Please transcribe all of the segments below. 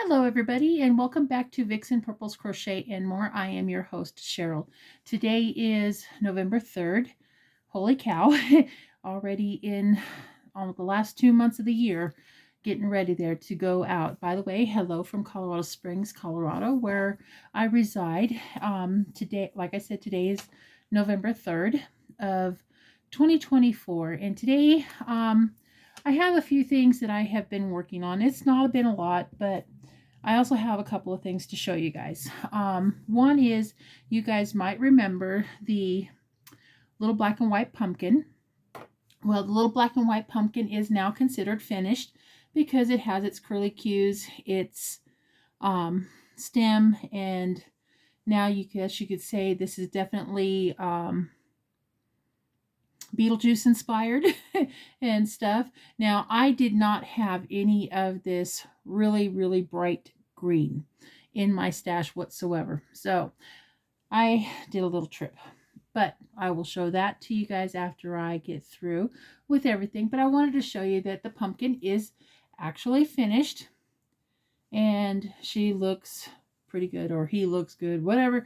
Hello, everybody, and welcome back to Vixen Purple's Crochet and More. I am your host, Cheryl. Today is November 3rd. Holy cow, already in the last 2 months of the year, getting ready there to go out. By the way, hello from Colorado Springs, Colorado, where I reside. Today, like I said, today is November 3rd of 2024, and today I have a few things that I have been working on. It's not been a lot, but I also have a couple of things to show you guys. One is, you guys might remember the little black and white pumpkin. Well, the little black and white pumpkin is now considered finished because it has its curly cues, its stem, and now you could say this is definitely Beetlejuice inspired and stuff. Now, I did not have any of this really bright green in my stash whatsoever. So I did a little trip, but I will show that to you guys after I get through with everything. But I wanted to show you that the pumpkin is actually finished and she looks pretty good, or he looks good, whatever.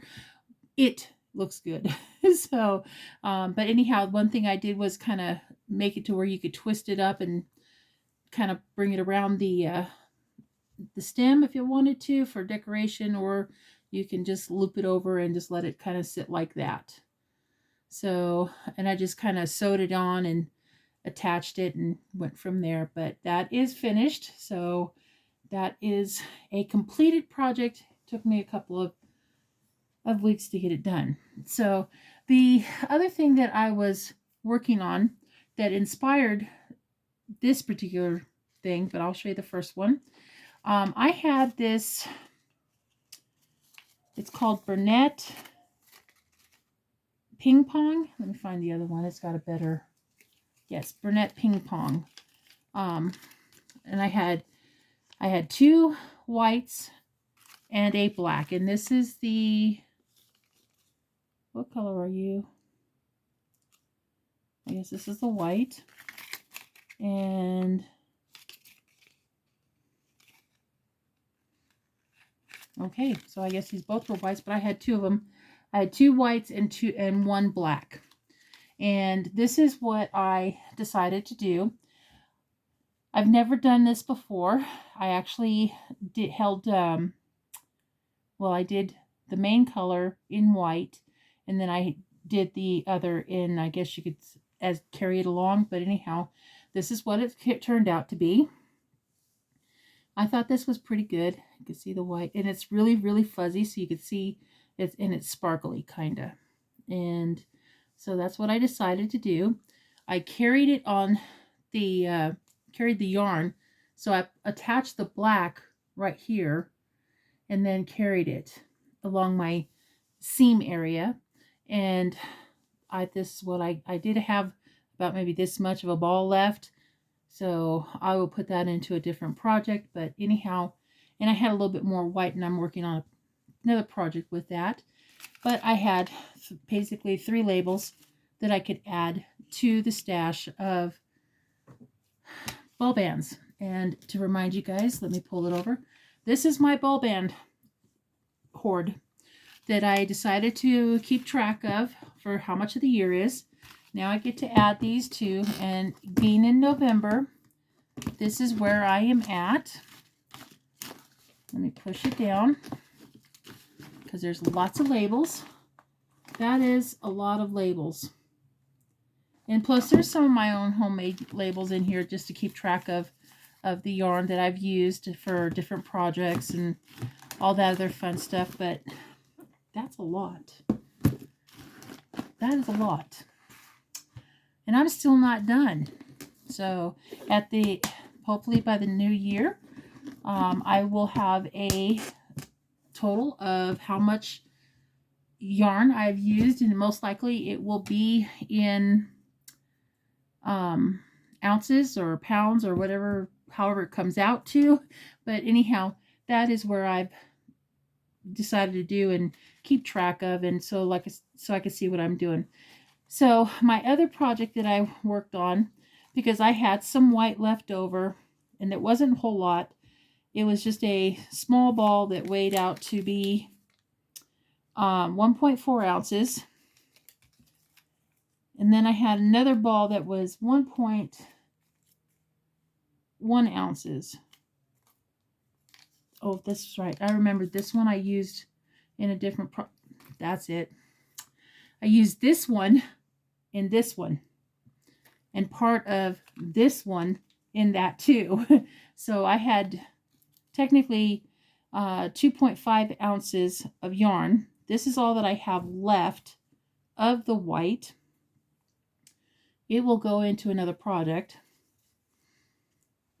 It looks good. So, but anyhow, one thing I did was kind of make it to where you could twist it up and kind of bring it around the stem if you wanted to for decoration, or you can just loop it over and just let it kind of sit like that. So, and I just kind of sewed it on and attached it and went from there. But that is finished. So that is a completed project. Took me a couple of weeks to get it done. So the other thing that I was working on that inspired this particular thing, but I'll show you the first one. I had this, it's called Burnett Ping Pong. Let me find the other one. It's got a better, yes, Burnett Ping Pong. And I had two whites and a black, and this is the, what color are you? I guess this is the white. And okay, so I guess these both were whites, but I had two of them. I had two whites and one black. And this is what I decided to do. I've never done this before. I actually I did the main color in white, and then I did the other in, I guess you could carry it along, but anyhow, this is what it turned out to be. I thought this was pretty good. You can see the white, and it's really fuzzy, so you can see it's sparkly kind of. And so that's what I decided to do. I carried it on the carried the yarn, so I attached the black right here and then carried it along my seam area. And this is what I did have about maybe this much of a ball left, so I will put that into a different project. But anyhow, and I had a little bit more white, and I'm working on another project with that. But I had basically 3 labels that I could add to the stash of ball bands. And to remind you guys, let me pull it over. This is my ball band hoard that I decided to keep track of for how much of the year is. Now I get to add these two, and being in November, this is where I am at. Let me push it down because there's lots of labels. That is a lot of labels. And plus there's some of my own homemade labels in here just to keep track of the yarn that I've used for different projects and all that other fun stuff. But that's a lot. That is a lot. And I'm still not done. So hopefully by the new year, I will have a total of how much yarn I've used, and most likely it will be in ounces or pounds or whatever, however it comes out to. But anyhow, that is where I've decided to do and keep track of, and so I can see what I'm doing. So my other project that I worked on, because I had some white left over, and it wasn't a whole lot, It was just a small ball that weighed out to be 1.4 ounces. And then I had another ball that was 1.1 ounces. Oh, this is right. I remember this one I used in a different that's it. I used this one in this one. And part of this one in that too. So I had technically 2.5 ounces of yarn. This is all that I have left of the white. It will go into another project.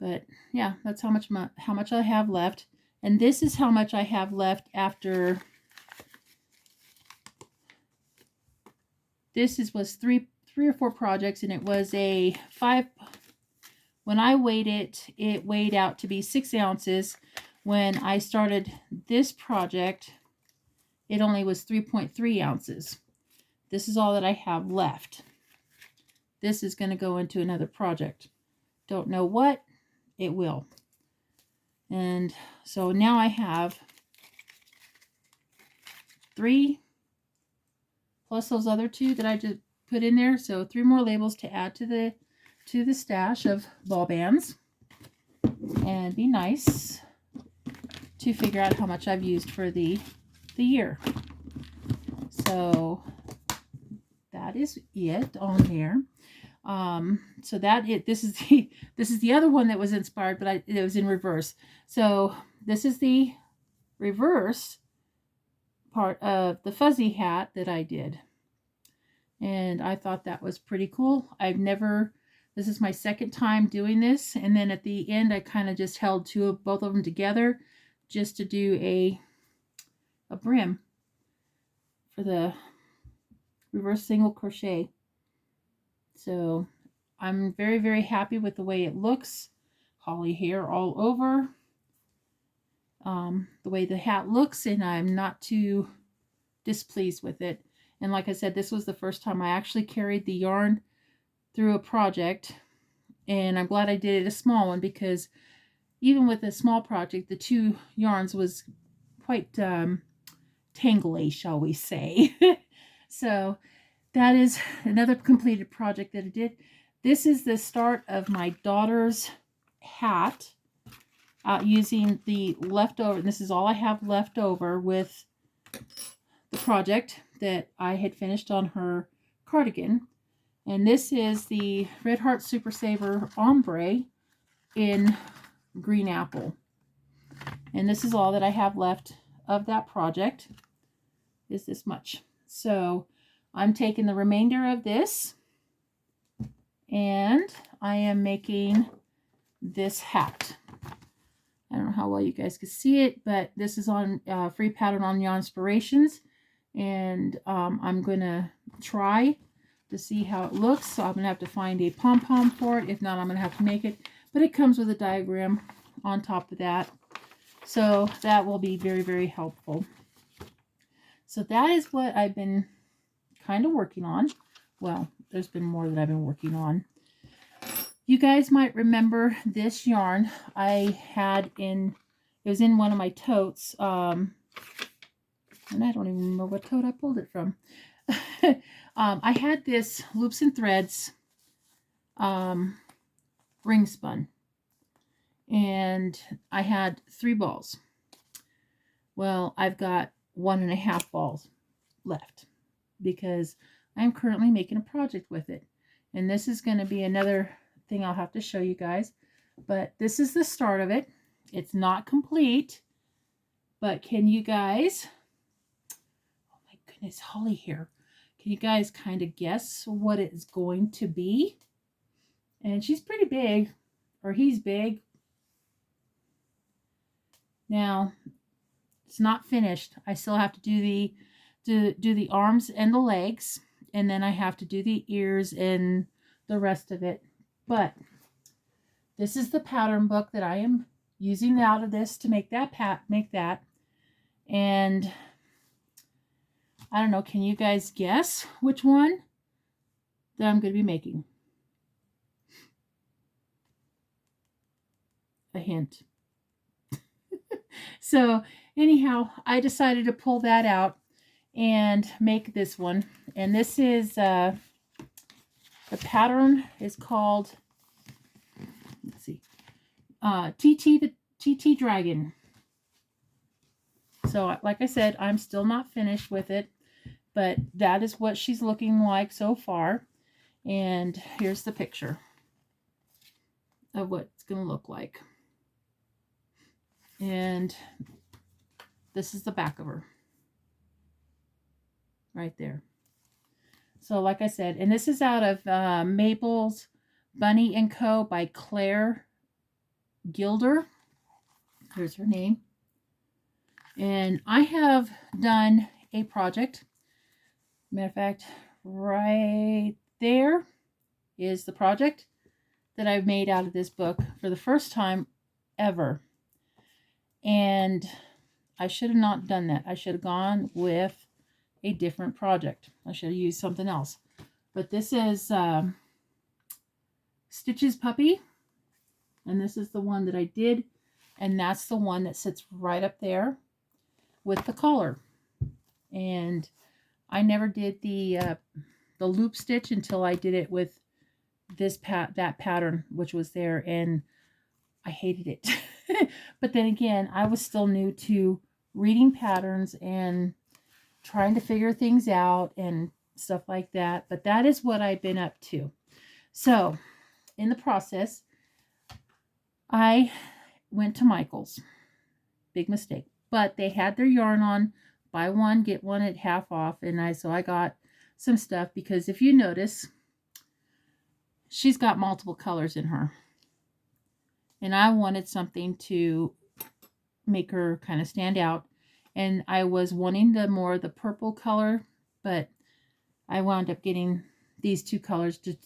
But yeah, that's how much I have left. And this is how much I have left after was three or four projects, and it was a 5. When I weighed it, it weighed out to be 6 ounces. When I started this project, it only was 3.3 ounces. This is all that I have left. This is going to go into another project. Don't know what, it will. And so now I have 3 plus those other 2 that I just put in there. So 3 more labels to add to the stash of ball bands. And be nice to figure out how much I've used for the year. So that is it on there. So this is the other one that was inspired, but it was in reverse. So this is the reverse part of the fuzzy hat that I did. And I thought that was pretty cool. This is my second time doing this. And then at the end, I kind of just held both of them together just to do a brim for the reverse single crochet. So I'm very, very happy with the way it looks. Holly hair all over. The way the hat looks, and I'm not too displeased with it. And like I said, this was the first time I actually carried the yarn through a project, and I'm glad I did it a small one, because even with a small project, the 2 yarns was quite tangly, shall we say. So that is another completed project that I did. This is the start of my daughter's hat, using the leftover. This is all I have left over with the project that I had finished on her cardigan. And this is the Red Heart Super Saver Ombre in green apple. And this is all that I have left of that project, is this much. So I'm taking the remainder of this, and I am making this hat. I don't know how well you guys can see it, but this is on Free Pattern on Yarn Inspirations. And I'm going to try to see how it looks. So I'm going to have to find a pom-pom for it. If not, I'm going to have to make it. But it comes with a diagram on top of that. So that will be very, very helpful. So that is what I've been kind of working on. Well, there's been more that I've been working on. You guys might remember this yarn I had it was in one of my totes. And I don't even remember what tote I pulled it from. I had this Loops and Threads ring spun. And I had 3 balls. Well, I've got 1.5 balls left, because I'm currently making a project with it. And this is going to be another thing I'll have to show you guys. But this is the start of it. It's not complete. But can you guys... Oh my goodness, Holly here. Can you guys kind of guess what it's going to be? And she's pretty big. Or he's big. Now, it's not finished. I still have to do the arms and the legs, and then I have to do the ears and the rest of it. But this is the pattern book that I am using out of this to make that. And I don't know, can you guys guess which one that I'm going to be making? A hint. So anyhow, I decided to pull that out and make this one. And this is, the pattern is called, let's see, the TT Dragon. So like I said, I'm still not finished with it, but that is what she's looking like so far. And here's the picture of what it's going to look like. And this is the back of her right there. So like I said, and this is out of Mabel's Bunny and Co. by Claire Gilder. Here's her name. And I have done a project. Matter of fact, right there is the project that I've made out of this book for the first time ever. And I should have not done that. I should have gone with a different project. I should have used something else. But this is Stitch's puppy. And this is the one that I did. And that's the one that sits right up there with the collar. And I never did the loop stitch until I did it with that pattern, which was there, and I hated it. But then again, I was still new to reading patterns and trying to figure things out and stuff like that. But that is what I've been up to. So in the process, I went to Michael's. Big mistake. But they had their yarn on buy one, get one at half off. And so I got some stuff because if you notice, she's got multiple colors in her. And I wanted something to make her kind of stand out. And I was wanting the purple color, but I wound up getting these two colors to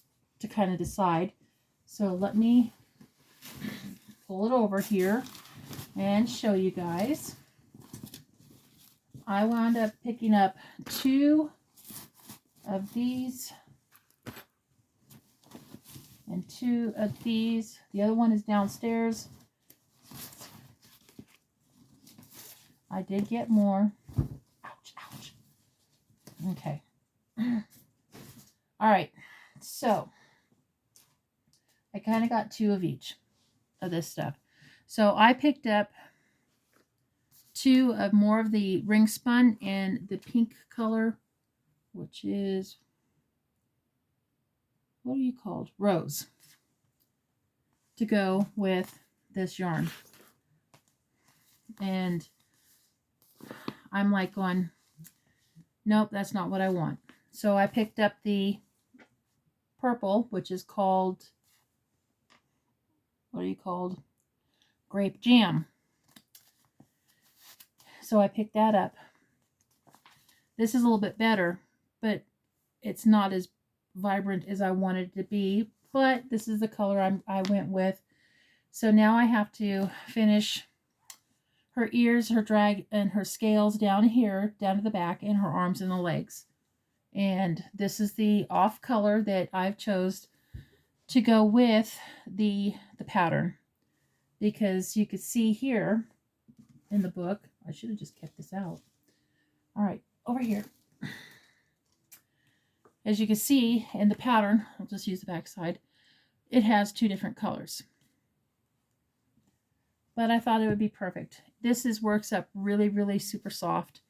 kind of decide. So let me pull it over here and show you guys. I wound up picking up two of these and two of these. The other one is downstairs. I did get more. Ouch, ouch. Okay. All right. So I kind of got two of each of this stuff. So I picked up two of more of the ring spun and the pink color, which is, what are you called? Rose, to go with this yarn. And I'm like going, nope, that's not what I want. So I picked up the purple, which is called, what are you called? Grape Jam. So I picked that up. This is a little bit better, but it's not as vibrant as I wanted it to be. But this is the color I went with. So now I have to finish her ears, her drag, and her scales down here, down to the back, and her arms and the legs. And this is the off color that I've chose to go with the pattern. Because you could see here in the book, I should have just kept this out. All right, over here. As you can see in the pattern, I'll just use the back side, it has two different colors. But I thought it would be perfect. This works up really, really super soft.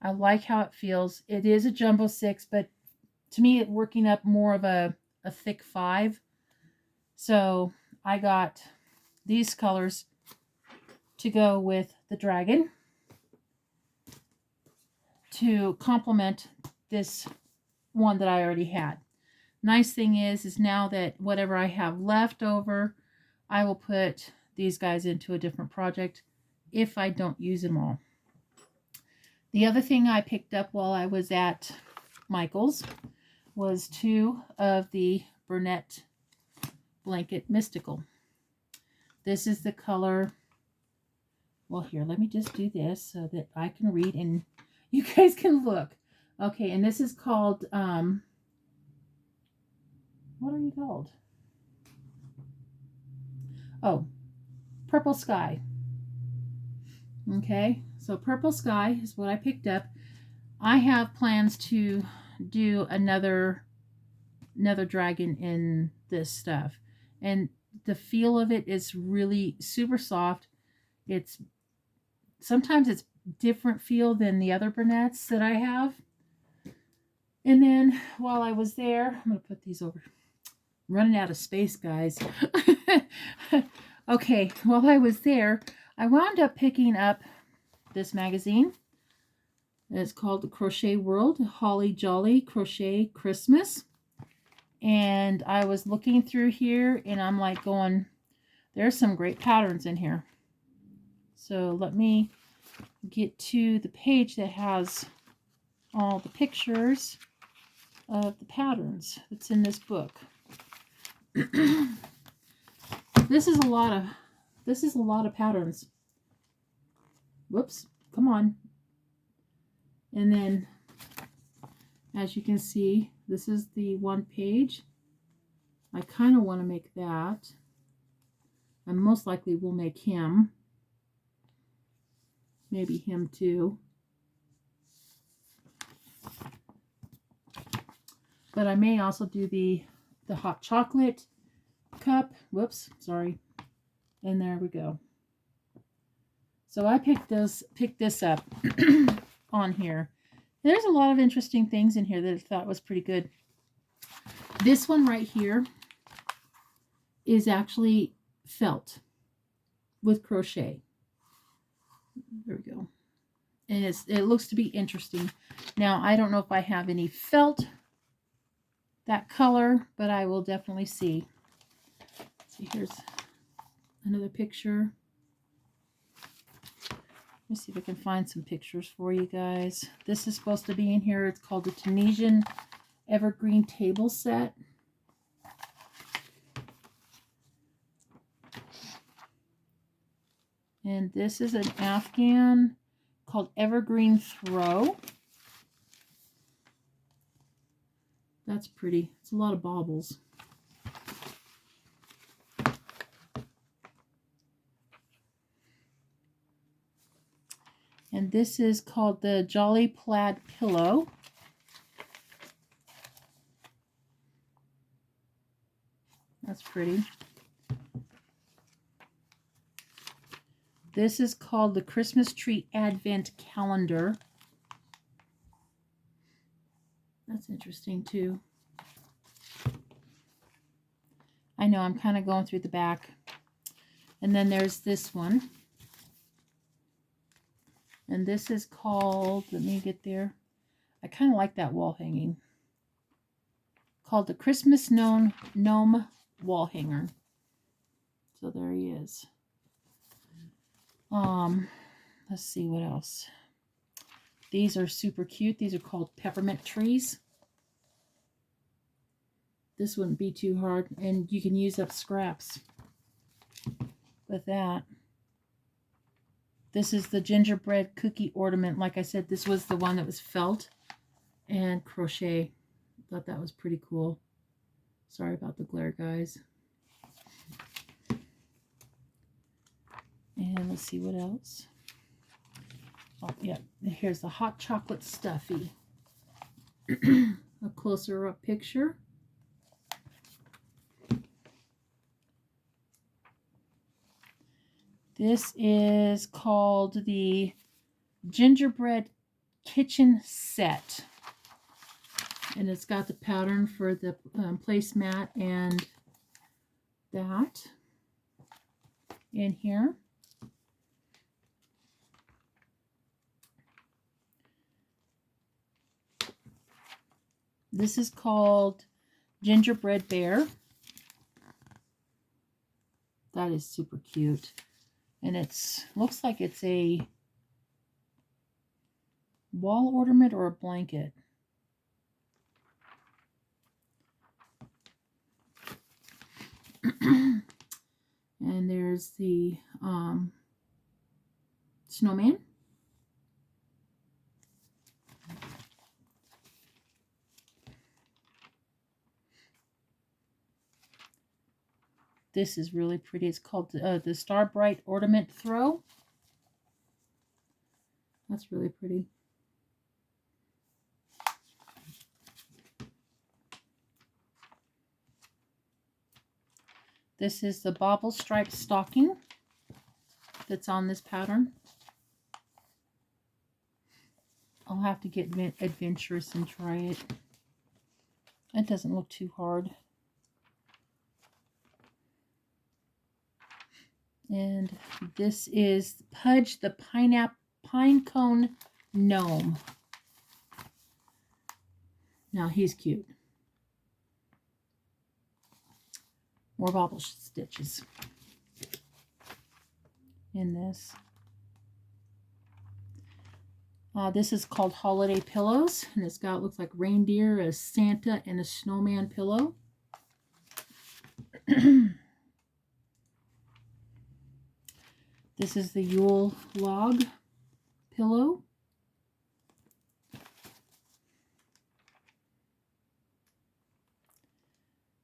I like how it feels. It is a jumbo 6, but to me, it's working up more of a thick 5. So I got these colors to go with the dragon to complement this one that I already had. Nice thing is now that whatever I have left over, I will put these guys into a different project if I don't use them all. The other thing I picked up while I was at Michael's was two of the Burnett Blanket Mystical. This is the color, well here, let me just do this so that I can read and you guys can look. Okay, and this is called, what are you called? Oh, Purple Sky. Okay, so Purple Sky is what I picked up. I have plans to do another dragon in this stuff. And the feel of it is really super soft. It's sometimes it's different feel than the other brunettes that I have. And then while I was there, I'm going to put these over. I'm running out of space, guys. Okay, while I was there, I wound up picking up this magazine. It's called The Crochet World, Holly Jolly Crochet Christmas. And I was looking through here and I'm like going, there's some great patterns in here. So let me get to the page that has all the pictures of the patterns that's in this book. This is a lot of patterns. Whoops, come on. And then as you can see, this is the one page. I kind of want to make that. I most likely will make him. Maybe him too. But I may also do the hot chocolate cup. Whoops, sorry. And there we go. So I picked this up on here. There's a lot of interesting things in here that I thought was pretty good. This one right here is actually felt with crochet. There we go. And it looks to be interesting. Now, I don't know if I have any felt that color, but I will definitely see. See, here's another picture. Let me see if I can find some pictures for you guys. This is supposed to be in here. It's called the Tunisian Evergreen Table Set. And this is an Afghan called Evergreen Throw. That's pretty. It's a lot of baubles. And this is called the Jolly Plaid Pillow. That's pretty. This is called the Christmas Tree Advent Calendar. That's interesting too. I know I'm kind of going through the back. And then there's this one. And this is called, let me get there. I kind of like that wall hanging. Called the Christmas Gnome Wall Hanger. So there he is. Let's see what else. These are super cute. These are called peppermint trees. This wouldn't be too hard, and you can use up scraps with that. This is the gingerbread cookie ornament. Like I said, this was the one that was felt and crochet. Thought that was pretty cool. Sorry about the glare, guys. And let's see what else. Oh, yeah, here's the hot chocolate stuffy. A closer up picture. This is called the Gingerbread Kitchen Set. And it's got the pattern for the placemat and that in here. This is called Gingerbread Bear. That is super cute. And it's looks like it's a wall ornament or a blanket. And there's the snowman. This is really pretty. It's called the Star Bright Ornament Throw. That's really pretty. This is the bobble striped stocking that's on this pattern. I'll have to get adventurous and try it. It doesn't look too hard. And this is Pudge the Pine Cone Gnome. Now he's cute. More bobble stitches in this. This is called Holiday Pillows, and it's got, looks like reindeer, a Santa, and a snowman pillow. This is the Yule log pillow.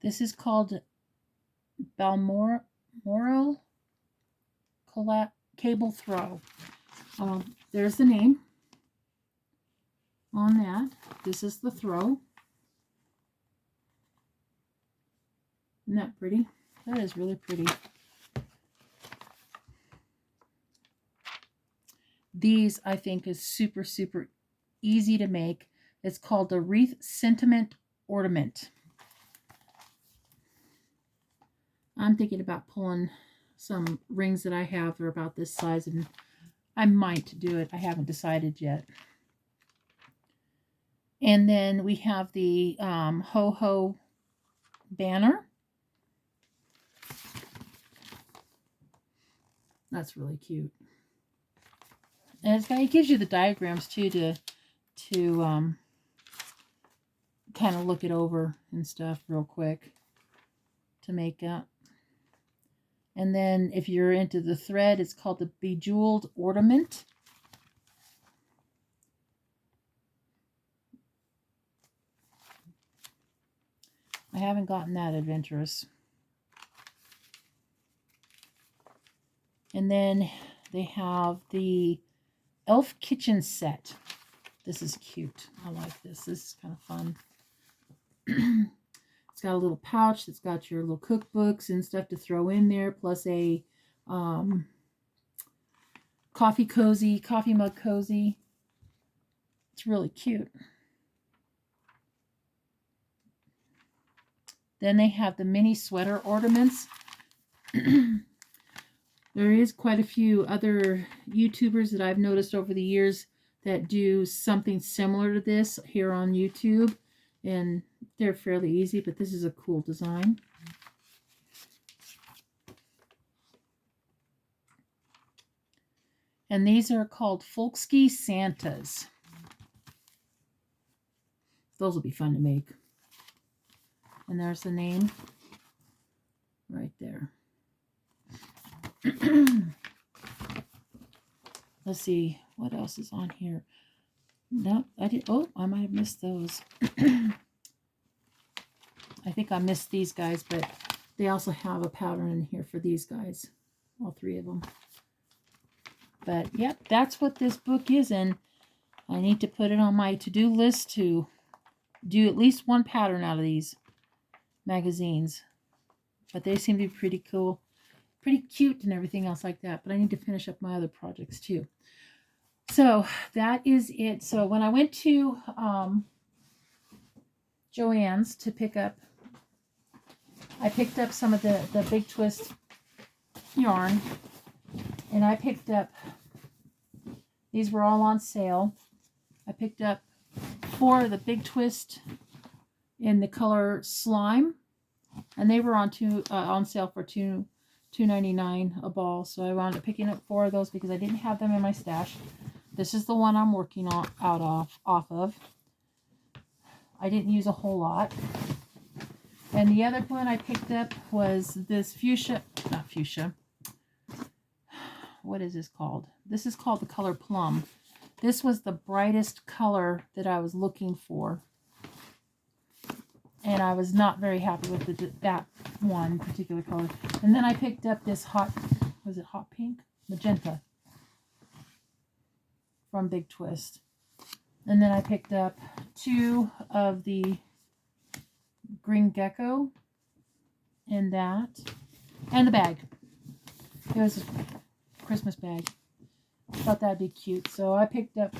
This is called Balmoral Cable Throw. There's the name on that. This is the throw. Isn't that pretty? That is really pretty. These, I think, is super, super easy to make. It's called the Wreath Sentiment Ornament. I'm thinking about pulling some rings that I have that are about this size, and I might do it. I haven't decided yet. And then we have the Ho-Ho banner. That's really cute. And it gives you the diagrams too to kind of look it over and stuff real quick to make up. And then if you're into the thread, it's called the Bejeweled Ornament. I haven't gotten that adventurous. And then they have the Elf Kitchen Set. This is cute. I like this. This is kind of fun. It's got a little pouch that's got your little cookbooks and stuff to throw in there, plus a coffee mug cozy. It's really cute. Then they have the mini sweater ornaments. There is quite a few other YouTubers that I've noticed over the years that do something similar to this here on YouTube. And they're fairly easy, but this is a cool design. And these are called Folksky Santas. Those will be fun to make. And there's the name right there. Let's see what else is on here. No, I did. Oh, I might have missed those. I think I missed these guys, but they also have a pattern in here for these guys, all three of them. But yep, that's what this book is, and I need to put it on my to-do list to do at least one pattern out of these magazines. But they seem to be pretty cool, pretty cute and everything else like that. But I need to finish up my other projects too. So that is it. So when I went to Joann's to pick up, I picked up some of the Big Twist yarn, and I picked up, these were all on sale. I picked up 4 of the Big Twist in the color Slime, and they were on sale for $2.99 a ball. So I wound up picking up 4 of those because I didn't have them in my stash. This is the one I'm working on off of. I didn't use a whole lot. And the other one I picked up was this not fuchsia. What is this called? This is called the color Plum. This was the brightest color that I was looking for. And I was not very happy with that one particular color. And then I picked up this hot pink? Magenta. from Big Twist. And then I picked up 2 of the green gecko in that. And the bag. It was a Christmas bag. I thought that'd be cute. So I picked up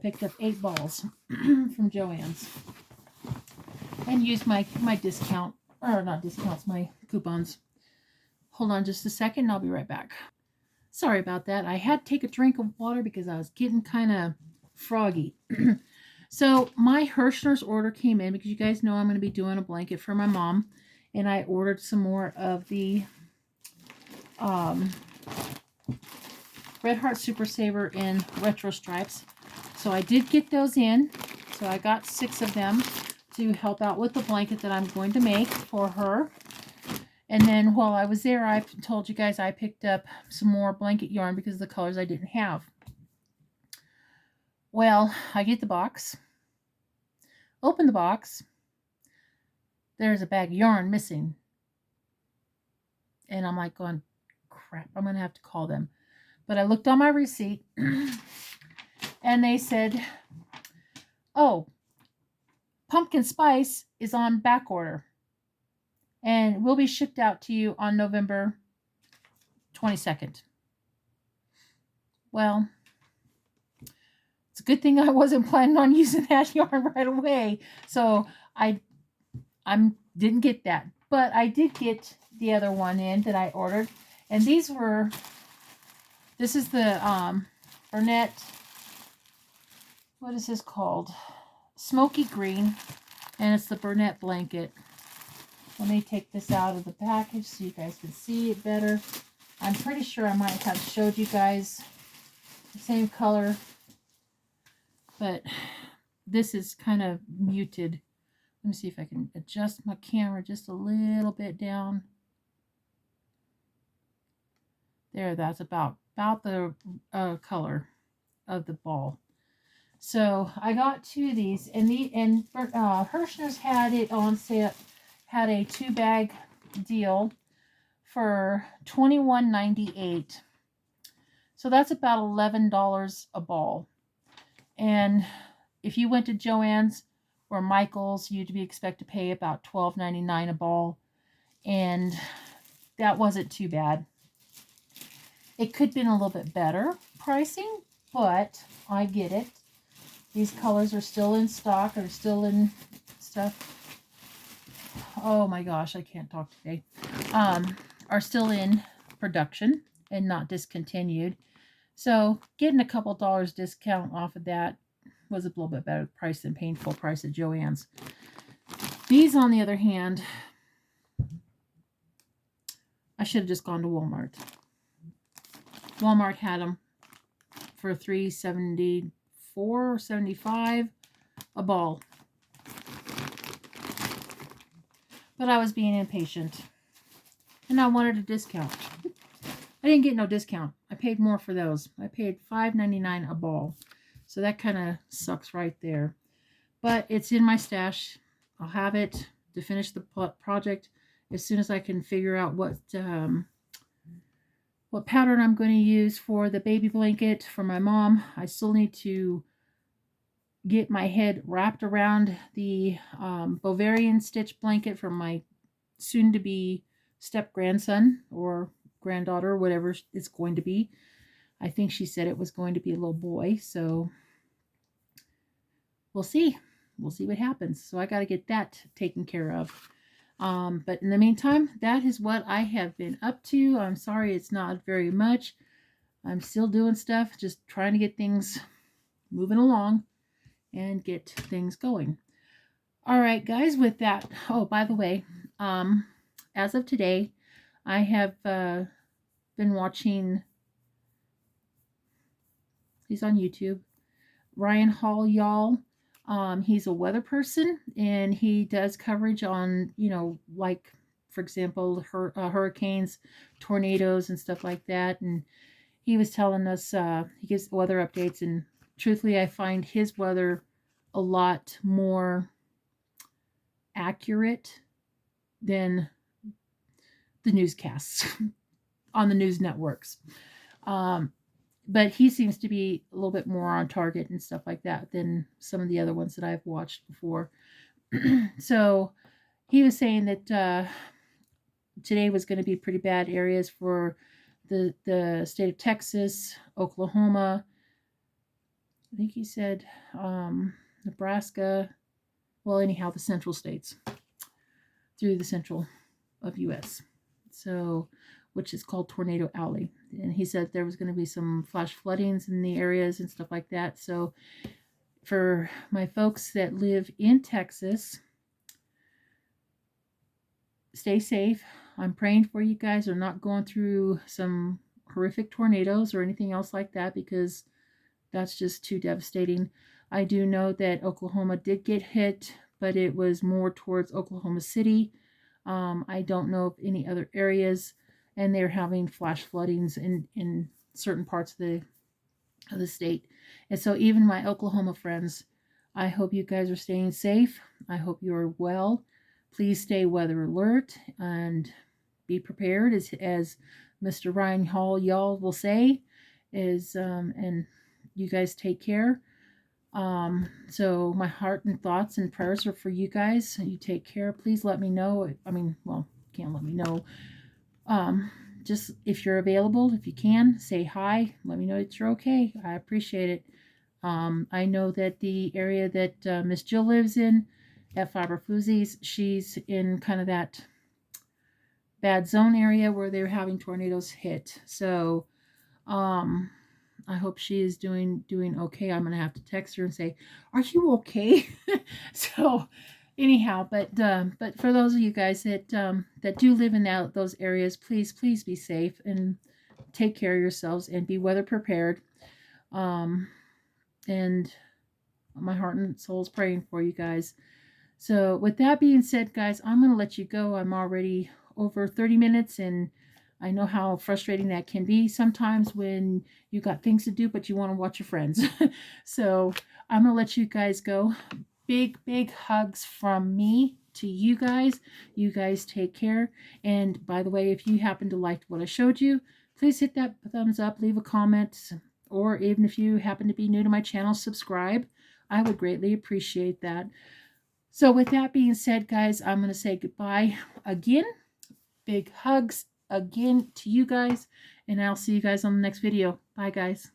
picked up 8 balls from Joann's. And used my discount, or not discounts, my coupons. Hold on just a second and I'll be right back. Sorry about that. I had to take a drink of water because I was getting kind of froggy. So my Hirschner's order came in because you guys know I'm going to be doing a blanket for my mom. And I ordered some more of the Red Heart Super Saver in retro stripes. So I did get those in. So I got 6 of them to help out with the blanket that I'm going to make for her. And then while I was there, I told you guys I picked up some more blanket yarn because of the colors I didn't have. Well, I get the box. Open the box. There's a bag of yarn missing. And I'm like going, crap, I'm going to have to call them. But I looked on my receipt and they said, oh, pumpkin spice is on back order and will be shipped out to you on November 22nd. Well, it's a good thing I wasn't planning on using that yarn right away. So I didn't get that. But I did get the other one in that I ordered. And this is the Burnett, what is this called? Smoky Green. And it's the Burnett blanket. Let me take this out of the package so you guys can see it better. I'm pretty sure I might have showed you guys the same color. But this is kind of muted. Let me see if I can adjust my camera just a little bit down. There, that's about the color of the ball. So I got 2 of these, and Hirschner's had it on sale, had a 2-bag deal for $21.98. So that's about $11 a ball. And if you went to Joann's or Michael's, you'd be expected to pay about $12.99 a ball. And that wasn't too bad. It could have been a little bit better pricing, but I get it. These colors are still in stock, or still in stuff. Oh my gosh, I can't talk today. Are still in production and not discontinued. So getting a couple dollars discount off of that was a little bit better price than paying full price at Joann's. These, on the other hand, I should have just gone to Walmart. Walmart had them for $3.74 or $3.75 a ball. But I was being impatient. And I wanted a discount. I didn't get no discount. I paid more for those. I paid $5.99 a ball. So that kind of sucks right there. But it's in my stash. I'll have it to finish the project as soon as I can figure out what pattern I'm going to use for the baby blanket for my mom. I still need to get my head wrapped around the Bavarian stitch blanket for my soon-to-be step-grandson or granddaughter, whatever it's going to be. I think she said it was going to be a little boy, so we'll see. We'll see what happens. So I got to get that taken care of. But in the meantime, that is what I have been up to. I'm sorry it's not very much. I'm still doing stuff, just trying to get things moving along and get things going. All right, guys, with that, oh, by the way, as of today, I have been watching, he's on YouTube, Ryan Hall, y'all. He's a weather person, and he does coverage on, like, for example, hurricanes, tornadoes, and stuff like that. And he was telling us, he gives weather updates, and truthfully, I find his weather a lot more accurate than the newscasts on the news networks. But he seems to be a little bit more on target and stuff like that than some of the other ones that I've watched before. So he was saying that today was going to be pretty bad areas for the state of Texas, Oklahoma. I think he said Nebraska. Well, anyhow, the central states through the central of U.S. So, which is called Tornado Alley. And he said there was going to be some flash floodings in the areas and stuff like that. So, for my folks that live in Texas, stay safe. I'm praying for you guys. Are not going through some horrific tornadoes or anything else like that, because that's just too devastating. I do know that Oklahoma did get hit, but it was more towards Oklahoma City. I don't know of any other areas, and they're having flash floodings in certain parts of the state. And so even my Oklahoma friends, I hope you guys are staying safe. I hope you're well. Please stay weather alert and be prepared, as Mr. Ryan Hall, y'all will say, and you guys take care. So my heart and thoughts and prayers are for you guys. You take care. Please let me know. I mean, well, can't let me know. Just if you're available, if you can, say hi. Let me know that you're okay. I appreciate it. I know that the area that Miss Jill lives in at Fiber Fuzzies, she's in kind of that bad zone area where they're having tornadoes hit. So, I hope she is doing okay. I'm gonna have to text her and say, "Are you okay?" So, anyhow, but for those of you guys that do live in those areas, please be safe and take care of yourselves and be weather prepared. And my heart and soul is praying for you guys. So, with that being said, guys, I'm gonna let you go. I'm already over 30 minutes, and I know how frustrating that can be sometimes when you got things to do, but you want to watch your friends. So I'm going to let you guys go. Big hugs from me to you guys. You guys take care. And by the way, if you happen to like what I showed you, please hit that thumbs up, leave a comment, or even if you happen to be new to my channel, subscribe. I would greatly appreciate that. So with that being said, guys, I'm going to say goodbye again. Big hugs again to you guys, and I'll see you guys on the next video. Bye, guys.